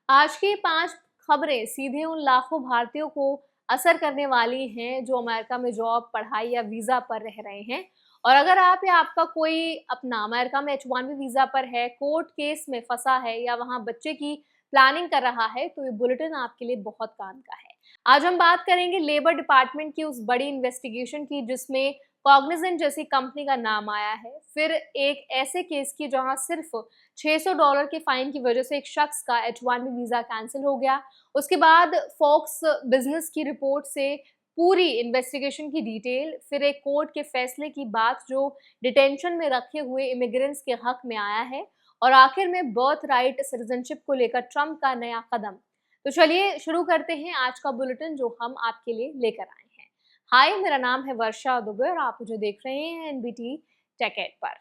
आज की 5 खबरें सीधे उन लाखों भारतीयों को असर करने वाली हैं जो अमेरिका में जॉब, पढ़ाई या वीज़ा पर रह रहे हैं। और अगर आप या आपका कोई अपना अमेरिका में H-1B वीज़ा पर है, कोर्ट केस में फँसा है या वहाँ बच्चे की प्लानिंग कर रहा है, तो ये बुलेटिन आपके लिए बहुत काम का है। आज हम बात करेंगे लेबर डिपार्टमेंट की उस बड़ी इन्वेस्टिगेशन की जिसमें कॉग्निजेंट जैसी कंपनी का नाम आया है। फिर एक ऐसे केस की जहां सिर्फ $600 के फाइन की वजह से एक शख्स का H-1B वीजा कैंसिल हो गया। उसके बाद फॉक्स बिजनेस की रिपोर्ट से पूरी इन्वेस्टिगेशन की डिटेल, फिर एक कोर्ट के फैसले की बात जो डिटेंशन में रखे हुए इमिग्रेंट्स के हक में आया है, और आखिर में बर्थ राइट सिटीजनशिप को लेकर ट्रंप का नया कदम। तो चलिए शुरू करते हैं आज का बुलेटिन जो हम आपके लिए लेकर आए हैं। हाय, मेरा नाम है वर्षा दुबे और आप मुझे देख रहे हैं एनबीटी टेक एड पर।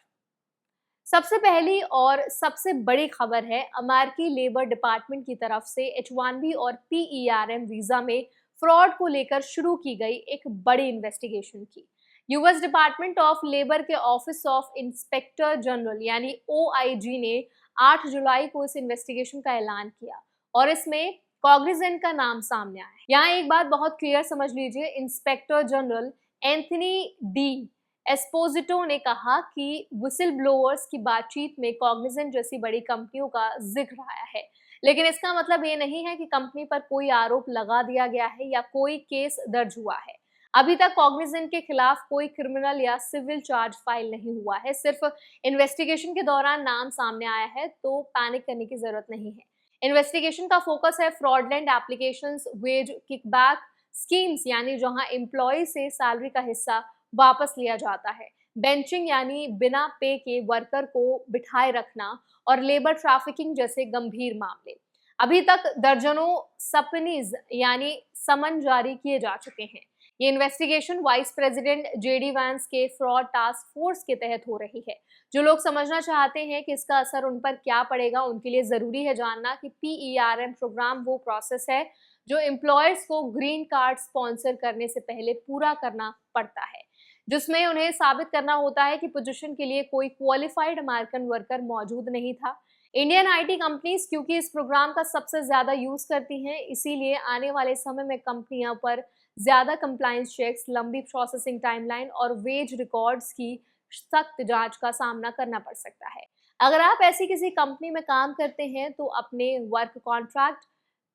सबसे पहली और सबसे बड़ी खबर है अमेरिकी लेबर डिपार्टमेंट की तरफ से H-1B और PERM वीजा में फ्रॉड को लेकर शुरू की गई एक बड़ी इन्वेस्टिगेशन की। यूएस डिपार्टमेंट ऑफ लेबर के ऑफिस ऑफ इंस्पेक्टर जनरल यानी OIG ने 8 जुलाई को इस इन्वेस्टिगेशन का ऐलान किया और इसमें कॉग्निजेंट का नाम सामने आया है। यहाँ एक बात बहुत क्लियर समझ लीजिए, इंस्पेक्टर जनरल एंथनी डी एस्पोजिटो ने कहा कि विसिल ब्लोअर्स की बातचीत में कॉग्निजेंट जैसी बड़ी कंपनियों का जिक्र आया है, लेकिन इसका मतलब ये नहीं है कि कंपनी पर कोई आरोप लगा दिया गया है या कोई केस दर्ज हुआ है। अभी तक कॉग्निजेंट के खिलाफ कोई क्रिमिनल या सिविल चार्ज फाइल नहीं हुआ है, सिर्फ इन्वेस्टिगेशन के दौरान नाम सामने आया है, तो पैनिक करने की जरूरत नहीं है। इन्वेस्टिगेशन का फोकस है fraudulent applications, wage kickback schemes यानी जहां एम्प्लॉय से सैलरी का हिस्सा वापस लिया जाता है, बेंचिंग यानी बिना पे के वर्कर को बिठाए रखना, और लेबर ट्रैफिकिंग जैसे गंभीर मामले। अभी तक दर्जनों सपनीज यानी समन जारी किए जा चुके हैं। ये investigation vice president JD Vance के फ्रॉड टास्क फोर्स के तहत हो रही है। जो लोग समझना चाहते हैं कि इसका असर उन पर क्या पड़ेगा, उनके लिए जरूरी है जानना कि PERM प्रोग्राम वो प्रोसेस है जो एम्प्लॉयर्स को ग्रीन कार्ड स्पॉन्सर करने से पहले पूरा करना पड़ता है, जिसमें उन्हें साबित करना होता है कि पोजीशन के लिए कोई क्वालिफाइड अमेरिकन वर्कर मौजूद नहीं था। इंडियन आईटी कंपनीज क्योंकि इस प्रोग्राम का सबसे ज्यादा यूज करती हैं, इसीलिए आने वाले समय में कंपनियां पर ज्यादा कंप्लायंस चेक्स, लंबी प्रोसेसिंग टाइमलाइन और वेज रिकॉर्ड्स की सख्त जांच का सामना करना पड़ सकता है। अगर आप ऐसी किसी कंपनी में काम करते हैं तो अपने वर्क कॉन्ट्रैक्ट,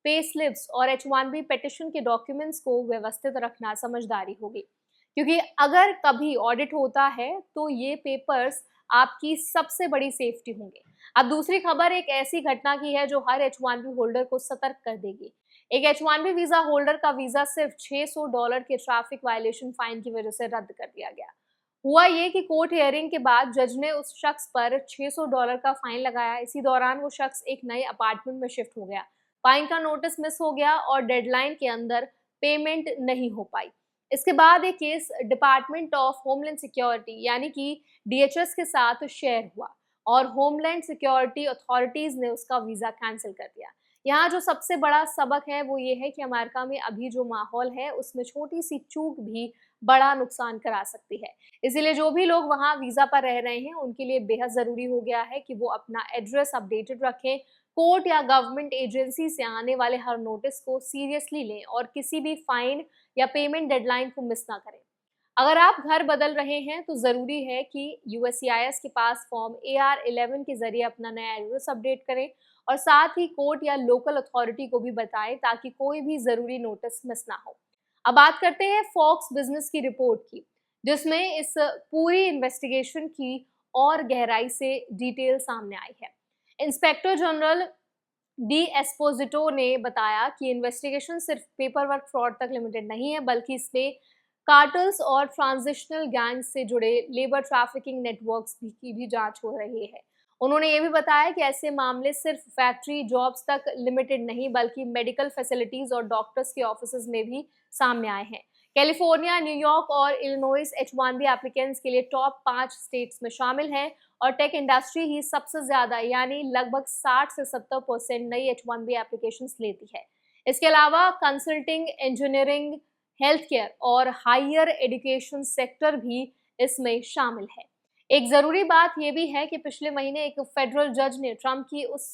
पे स्लिप्स और H-1B पिटिशन के डॉक्यूमेंट्स को व्यवस्थित रखना समझदारी होगी, क्योंकि अगर कभी ऑडिट होता है तो ये पेपर्स आपकी सबसे बड़ी सेफ्टी होंगे। अब दूसरी खबर एक ऐसी घटना की है जो हर H-1B होल्डर को सतर्क कर देगी। एक H-1B वीजा होल्डर का वीजा सिर्फ $600 के ट्रैफिक वायलेशन फाइन की वजह से रद्द कर दिया गया। हुआ ये कि कोर्ट हियरिंग के बाद जज ने उस शख्स पर $600 का फाइन लगाया। इसी दौरान वो शख्स एक नए अपार्टमेंट में शिफ्ट हो गया। फाइन का नोटिस मिस हो गया और डेडलाइन के अंदर पेमेंट नहीं हो पाई। इसके बाद एक case department of homeland security यानी कि DHS के साथ शेयर हुआ और होमलैंड सिक्योरिटी अथॉरिटीज ने उसका वीजा कैंसिल कर दिया। यहाँ जो सबसे बड़ा सबक है वो ये है कि अमेरिका में अभी जो माहौल है उसमें छोटी सी चूक भी बड़ा नुकसान करा सकती है। इसीलिए जो भी लोग वहाँ वीजा पर रह रहे हैं उनके लिए बेहद जरूरी हो गया है कि वो अपना एड्रेस अपडेटेड रखें, कोर्ट या गवर्नमेंट एजेंसी से आने वाले हर नोटिस को सीरियसली लें और किसी भी फाइन या पेमेंट डेडलाइन को मिस ना करें। अगर आप घर बदल रहे हैं तो जरूरी है कि USCIS के पास फॉर्म AR-11 के जरिए अपना नया एड्रेस अपडेट करें और साथ ही कोर्ट या लोकल अथॉरिटी को भी बताएं ताकि कोई भी जरूरी नोटिस मिस ना हो। अब बात करते हैं फॉक्स बिजनेस की रिपोर्ट की, जिसमें इस पूरी इन्वेस्टिगेशन की और गहराई से डिटेल सामने आई है। इंस्पेक्टर जनरल डी एस्पोजिटो ने बताया कि इन्वेस्टिगेशन सिर्फ पेपर वर्क फ्रॉड तक लिमिटेड नहीं है, बल्कि इसमें कार्टल्स और ट्रांजिशनल गैंग्स से जुड़े लेबर ट्रैफिकिंग नेटवर्क्स की भी जांच हो रही है। उन्होंने ये भी बताया कि ऐसे मामले सिर्फ फैक्ट्री जॉब्स तक लिमिटेड नहीं, बल्कि मेडिकल फैसिलिटीज और डॉक्टर्स के ऑफिस में भी सामने आए हैं। कैलिफोर्निया, न्यूयॉर्क और इलिनॉइस H-1B एप्लीकेंट्स के लिए टॉप 5 स्टेट्स में शामिल हैं और टेक इंडस्ट्री ही सबसे ज्यादा यानी लगभग 60 से 70% नई H-1B एप्लीकेशंस लेती है। इसके अलावा कंसल्टिंग, इंजीनियरिंग, हेल्थ केयर और हायर एजुकेशन सेक्टर भी इसमें शामिल है। एक जरूरी बात यह भी है कि पिछले महीने एक फेडरल जज ने ट्रंप की उस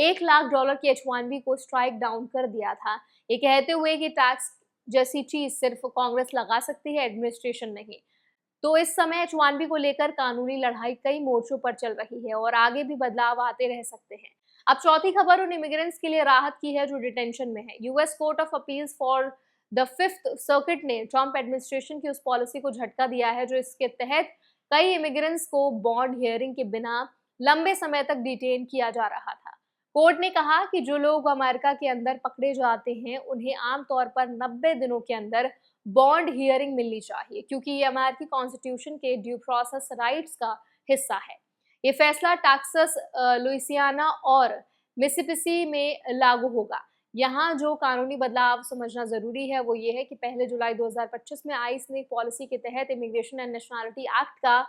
$1 लाख की H1B को स्ट्राइक डाउन कर दिया था, ये कहते हुए कि टैक्स जैसी चीज सिर्फ कांग्रेस लगा सकती है, एडमिनिस्ट्रेशन नहीं। तो इस समय H1B को लेकर कानूनी लड़ाई कई मोर्चों पर चल रही है और आगे भी बदलाव आते रह सकते हैं। अब चौथी खबर उन इमिग्रेंट्स के लिए राहत की है जो डिटेंशन में है। US court of appeals for the fifth circuit ने ट्रंप एडमिनिस्ट्रेशन की उस पॉलिसी को झटका दिया है जो इसके तहत कई इमिग्रेंट्स को बॉन्ड हियरिंग के बिना लंबे समय तक डिटेन किया जा रहा था। कोर्ट ने कहा कि जो लोग अमेरिका के अंदर पकड़े जाते हैं उन्हें आमतौर पर 90 दिनों के अंदर बॉन्ड हियरिंग मिलनी चाहिए, क्योंकि ये अमेरिकी कॉन्स्टिट्यूशन के ड्यू प्रोसेस राइट्स का हिस्सा है। ये फैसला टेक्सास, लुइसियाना और मिसिसिपी में लागू होगा। यहाँ जो कानूनी बदलाव समझना जरूरी है वो ये है कि पहले जुलाई 2025 में आइस ने पॉलिसी के तहत इमिग्रेशन एंड नेशनलिटी एक्ट का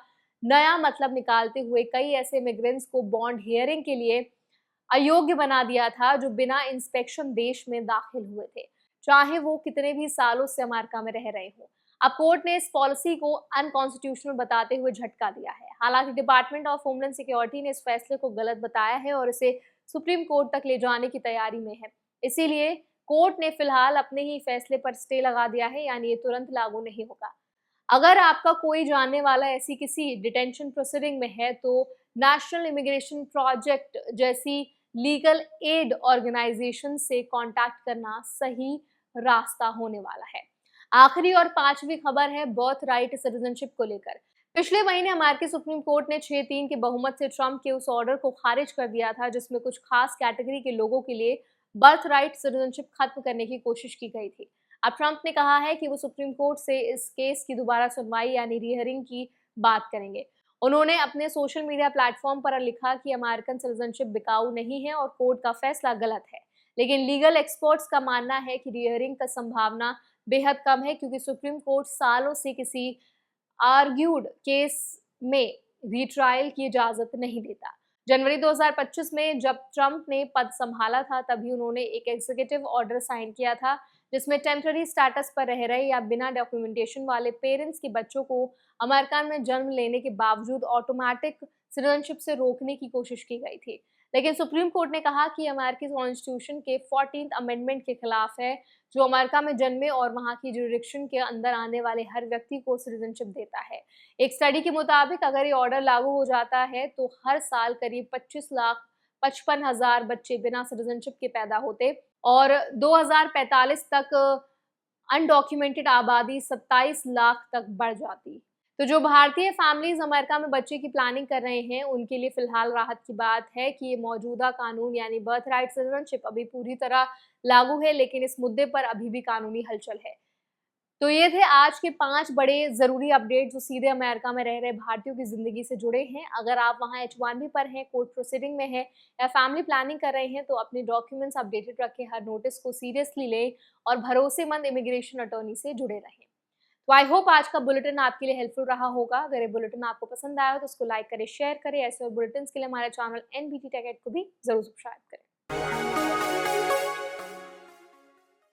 नया मतलब निकालते हुए कई ऐसे इमिग्रेंट्स को बॉन्ड हियरिंग के लिए अयोग्य बना दिया था जो बिना इंस्पेक्शन देश में दाखिल हुए थे, चाहे वो कितने भी सालों से अमेरिका में रह रहे हो। अब कोर्ट ने इस पॉलिसी को अनकॉन्स्टिट्यूशनल बताते हुए झटका दिया है। हालांकि डिपार्टमेंट ऑफ होमलैंड सिक्योरिटी ने इस फैसले को गलत बताया है और इसे सुप्रीम कोर्ट तक ले जाने की तैयारी में है। इसीलिए कोर्ट ने फिलहाल अपने ही फैसले पर स्टे लगा दिया है, यानी ये तुरंत लागू नहीं होगा। अगर आपका कोई जानने वाला ऐसी किसी डिटेंशन प्रोसीडिंग में है तो नेशनल इमिग्रेशन प्रोजेक्ट जैसी लीगल एड ऑर्गेनाइजेशन से कांटेक्ट करना सही रास्ता होने वाला है। आखिरी और पांचवी खबर है बर्थ राइट सिटीजनशिप को लेकर। पिछले महीने अमेरिकी सुप्रीम कोर्ट ने 6-3 के बहुमत से ट्रंप के उस ऑर्डर को खारिज कर दिया था जिसमें कुछ खास कैटेगरी के लोगों के लिए बर्थ राइट सिटीजनशिप खत्म करने की कोशिश की गई थी। अब ट्रंप ने कहा है कि वो सुप्रीम कोर्ट से इस केस की दोबारा सुनवाई यानी रीहियरिंग की बात करेंगे। उन्होंने अपने सोशल मीडिया प्लेटफॉर्म पर लिखा कि अमेरिकन सिटीजनशिप बिकाऊ नहीं है और कोर्ट का फैसला गलत है, लेकिन लीगल एक्सपर्ट्स का मानना है कि रीहियरिंग का संभावना बेहद कम है क्योंकि सुप्रीम कोर्ट सालों से किसी आर्ग्यूड केस में रीट्रायल की इजाजत नहीं देता। जनवरी 2025 में जब ट्रंप ने पद संभाला था तभी उन्होंने एक एग्जीक्यूटिव ऑर्डर साइन किया था जिसमें टेम्पररी स्टेटस पर रह रहे या बिना डॉक्यूमेंटेशन वाले पेरेंट्स के बच्चों को अमेरिका में जन्म लेने के बावजूद ऑटोमेटिक सिटीजनशिप से रोकने की कोशिश की गई थी। लेकिन सुप्रीम कोर्ट ने कहा कि अमेरिकी कॉन्स्टिट्यूशन के 14th अमेंडमेंट के खिलाफ है जो अमेरिका में जन्मे और वहां की जुरिडिक्शन के अंदर आने वाले हर व्यक्ति को सिटीजनशिप देता है। एक स्टडी के मुताबिक अगर ये ऑर्डर लागू हो जाता है तो हर साल करीब 25,55,000 बच्चे बिना सिटीजनशिप के पैदा होते और 2045 तक अनडॉक्यूमेंटेड आबादी 27 लाख तक बढ़ जाती। तो जो भारतीय फैमिलीज अमेरिका में बच्चे की प्लानिंग कर रहे हैं उनके लिए फिलहाल राहत की बात है कि ये मौजूदा कानून यानी बर्थ राइट सिटीजनशिप अभी पूरी तरह लागू है, लेकिन इस मुद्दे पर अभी भी कानूनी हलचल है। तो ये थे आज के 5 बड़े जरूरी अपडेट जो सीधे अमेरिका में रह रहे भारतीयों की जिंदगी से जुड़े हैं। अगर आप वहां H1B पर हैं, कोर्ट प्रोसीडिंग में हैं या फैमिली प्लानिंग कर रहे हैं तो अपने डॉक्यूमेंट्स अपडेटेड रखें, हर नोटिस को सीरियसली लें और भरोसेमंद इमिग्रेशन अटॉर्नी से जुड़े रहें। तो आई होप आज का बुलेटिन आपके लिए हेल्पफुल रहा होगा। अगर ये बुलेटिन आपको पसंद आया हो तो उसको लाइक करें, शेयर करें। ऐसे और बुलेटिन के लिए हमारे चैनल NBT Tech को भी जरूर सब्सक्राइब करें।